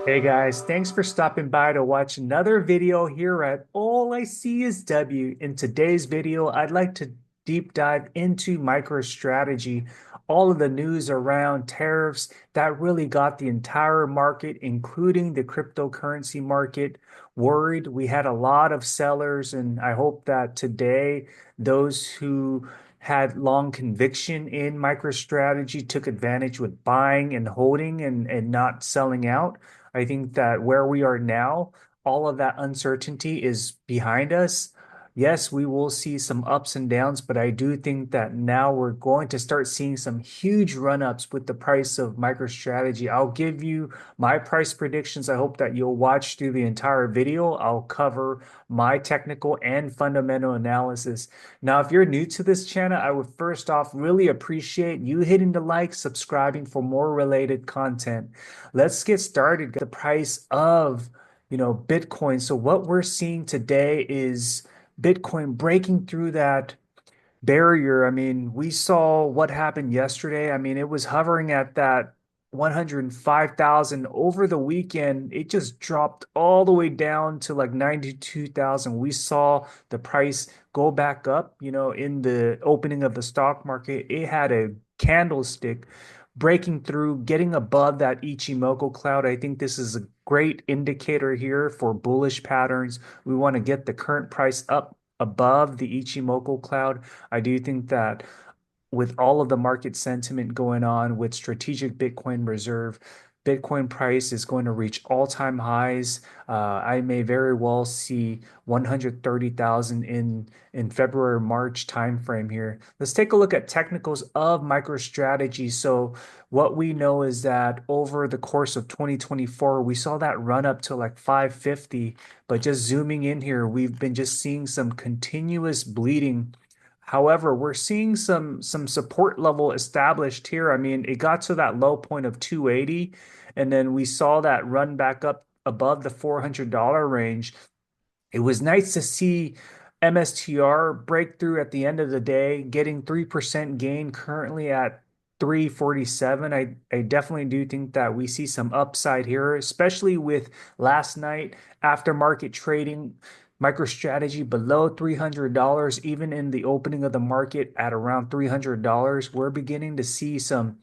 Hey guys, thanks for stopping by to watch another video here at All I See Is W. In today's video, I'd like to deep dive into MicroStrategy, all of the news around tariffs that really got the entire market, including the cryptocurrency market, worried. We had a lot of sellers, and I hope that today those who had long conviction in MicroStrategy took advantage with buying and holding and not selling out. I think that where we are now, all of that uncertainty is behind us. Yes, we will see some ups and downs, but I do think that now we're going to start seeing some huge run-ups with the price of MicroStrategy. I'll give you my price predictions. I hope that you'll watch through the entire video. I'll cover my technical and fundamental analysis. Now, if you're new to this channel, I would first off really appreciate you hitting the like, subscribing for more related content. Let's get started. The price of, Bitcoin. So what we're seeing today is Bitcoin breaking through that barrier. I mean, we saw what happened yesterday. I mean, it was hovering at that 105,000 over the weekend. It just dropped all the way down to like 92,000. We saw the price go back up, in the opening of the stock market. It had a candlestick breaking through, getting above that Ichimoku cloud. I think this is a great indicator here for bullish patterns. We want to get the current price up above the Ichimoku cloud. I do think that with all of the market sentiment going on with strategic Bitcoin reserve, Bitcoin price is going to reach all-time highs. I may very well see 130,000 in February, March timeframe here. Let's take a look at technicals of MicroStrategy. So what we know is that over the course of 2024, we saw that run up to like 550, but just zooming in here, we've been just seeing some continuous bleeding. However, we're seeing some support level established here. I mean, it got to that low point of 280, and then we saw that run back up above the $400 range. It was nice to see MSTR break through at the end of the day, getting 3% gain currently at 347. I definitely do think that we see some upside here, especially with last night after market trading. MicroStrategy below $300, even in the opening of the market at around $300. We're beginning to see some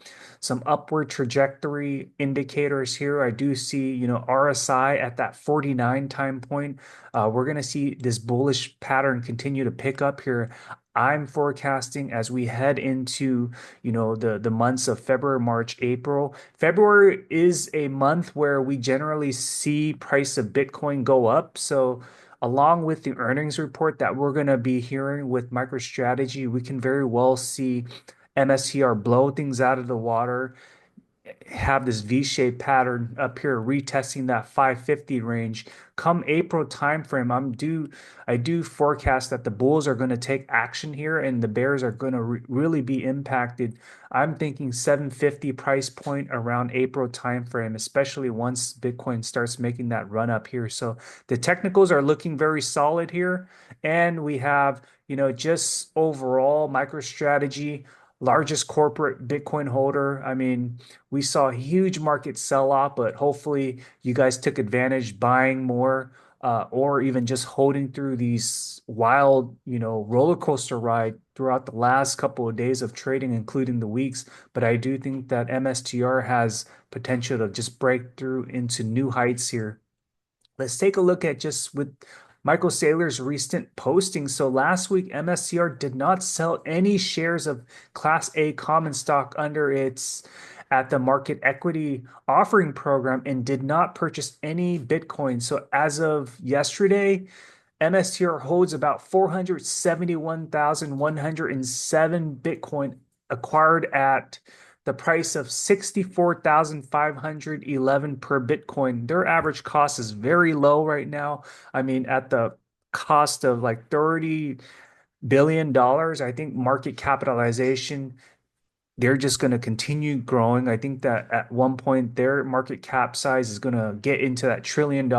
upward trajectory indicators here. I do see, RSI at that 49 time point. We're going to see this bullish pattern continue to pick up here. I'm forecasting as we head into, the months of February, March, April. February is a month where we generally see price of Bitcoin go up. So along with the earnings report that we're going to be hearing with MicroStrategy, we can very well see MSTR blow things out of the water, have this V-shaped pattern up here retesting that 550 range. Come April timeframe, I do forecast that the bulls are going to take action here and the bears are going to really be impacted. I'm thinking 750 price point around April timeframe, especially once Bitcoin starts making that run up here. So the technicals are looking very solid here, and we have, just overall MicroStrategy, largest corporate Bitcoin holder. I mean, we saw a huge market sell off, but hopefully you guys took advantage buying more, or even just holding through these wild, roller coaster ride throughout the last couple of days of trading, including the weeks. But I do think that MSTR has potential to just break through into new heights here. Let's take a look at just with Michael Saylor's recent posting. So last week, MSCR did not sell any shares of Class A common stock under its at the market equity offering program and did not purchase any Bitcoin. So as of yesterday, MSTR holds about 471,107 Bitcoin acquired at the price of 64,511 per Bitcoin. Their average cost is very low right now. I mean, at the cost of like $30 billion, I think market capitalization they're just going to continue growing. I think that at one point their market cap size is going to get into that $1 trillion,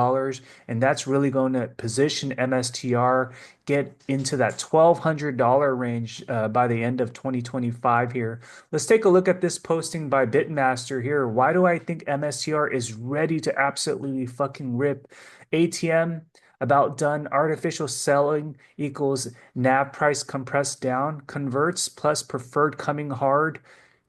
and that's really going to position MSTR get into that $1,200 range by the end of 2025 here. Let's take a look at this posting by Bitmaster here. Why do I think MSTR is ready to absolutely fucking rip? ATM about done. Artificial selling equals NAV price compressed down. Converts plus preferred coming hard.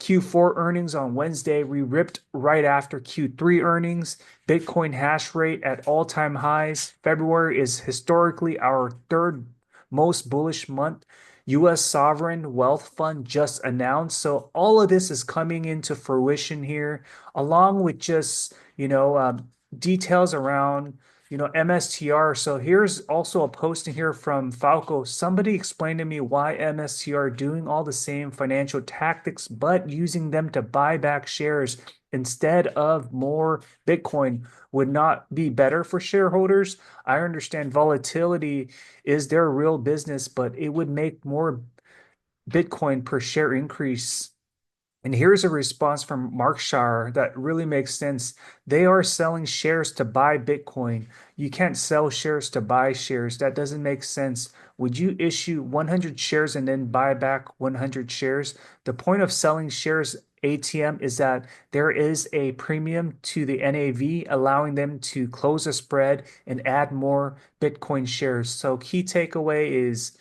Q4 earnings on Wednesday. We ripped right after Q3 earnings. Bitcoin hash rate at all-time highs. February is historically our third most bullish month. US sovereign wealth fund just announced. So all of this is coming into fruition here, along with just, details around MSTR. So here's also a posting here from Falco. Somebody explained to me why MSTR doing all the same financial tactics, but using them to buy back shares instead of more Bitcoin would not be better for shareholders. I understand volatility is their real business, but it would make more Bitcoin per share increase. And here's a response from Markshire that really makes sense. They are selling shares to buy Bitcoin. You can't sell shares to buy shares. That doesn't make sense. Would you issue 100 shares and then buy back 100 shares? The point of selling shares ATM is that there is a premium to the NAV, allowing them to close a spread and add more Bitcoin shares. So key takeaway is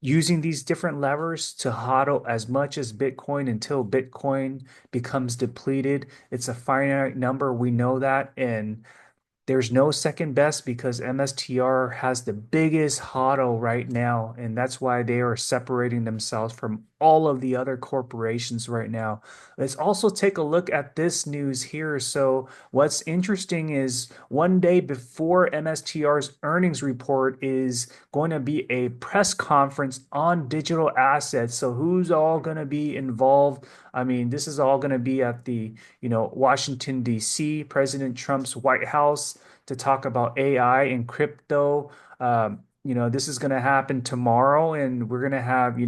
using these different levers to hodl as much as Bitcoin until Bitcoin becomes depleted. It's a finite number. We know that. And there's no second best because MSTR has the biggest hodl right now, and that's why they are separating themselves from all of the other corporations right now. Let's also take a look at this news here. So, what's interesting is one day before MSTR's earnings report is going to be a press conference on digital assets. So, who's all going to be involved? I mean, this is all going to be at the, Washington, D.C., President Trump's White House to talk about AI and crypto. This is going to happen tomorrow, and we're going to have,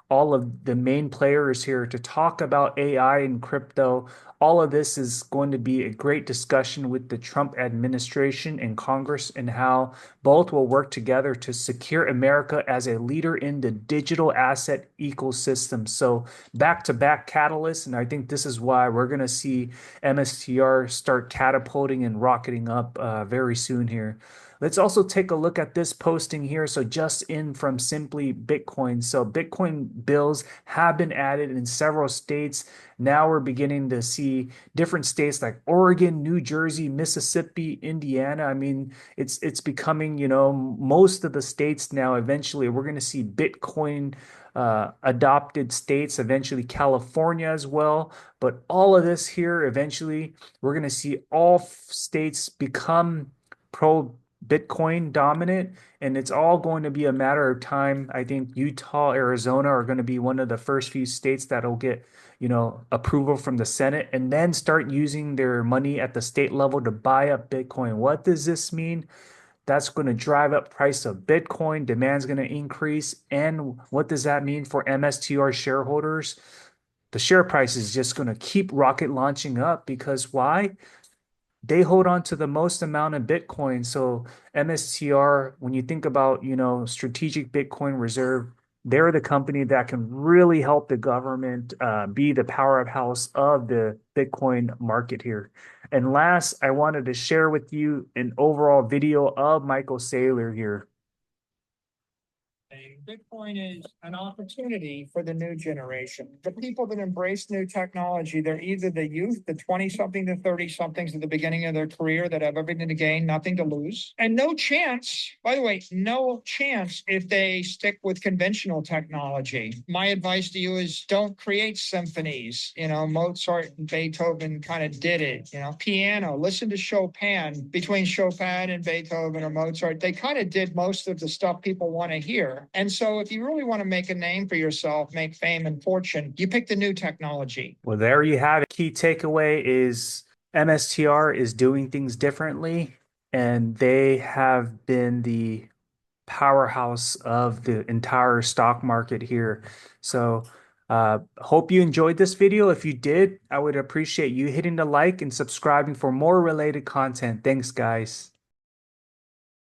all of the main players here to talk about AI and crypto. All of this is going to be a great discussion with the Trump administration and Congress and how both will work together to secure America as a leader in the digital asset ecosystem. So back-to-back catalysts, and I think this is why we're going to see MSTR start catapulting and rocketing up very soon here. Let's also take a look at this posting here. So just in from Simply Bitcoin. So Bitcoin bills have been added in several states. Now we're beginning to see different states like Oregon, New Jersey, Mississippi, Indiana. I mean, it's becoming, most of the states now. Eventually, we're going to see Bitcoin adopted states, eventually California as well. But all of this here, eventually, we're going to see all states become pro Bitcoin dominant, and it's all going to be a matter of time. I think Utah, Arizona are going to be one of the first few states that'll get, approval from the Senate and then start using their money at the state level to buy up Bitcoin. What does this mean? That's going to drive up price of Bitcoin. Demand's going to increase. And what does that mean for MSTR shareholders? The share price is just going to keep rocket launching up because why? They hold on to the most amount of Bitcoin. So MSTR, when you think about, strategic Bitcoin reserve, they're the company that can really help the government be the powerhouse of the Bitcoin market here. And last, I wanted to share with you an overall video of Michael Saylor here. Bitcoin is an opportunity for the new generation. The people that embrace new technology, they're either the youth, the 20 something to 30 somethings at the beginning of their career that have everything to gain, nothing to lose, and no chance, by the way, no chance if they stick with conventional technology. My advice to you is don't create symphonies. Mozart and Beethoven kind of did it. Piano, listen to Chopin. Between Chopin and Beethoven or Mozart, they kind of did most of the stuff people want to hear. And so if you really want to make a name for yourself, make fame and fortune, you pick the new technology. Well, there you have it. Key takeaway is MSTR is doing things differently, and they have been the powerhouse of the entire stock market here. So Hope you enjoyed this video. If you did, I would appreciate you hitting the like and subscribing for more related content. Thanks, guys.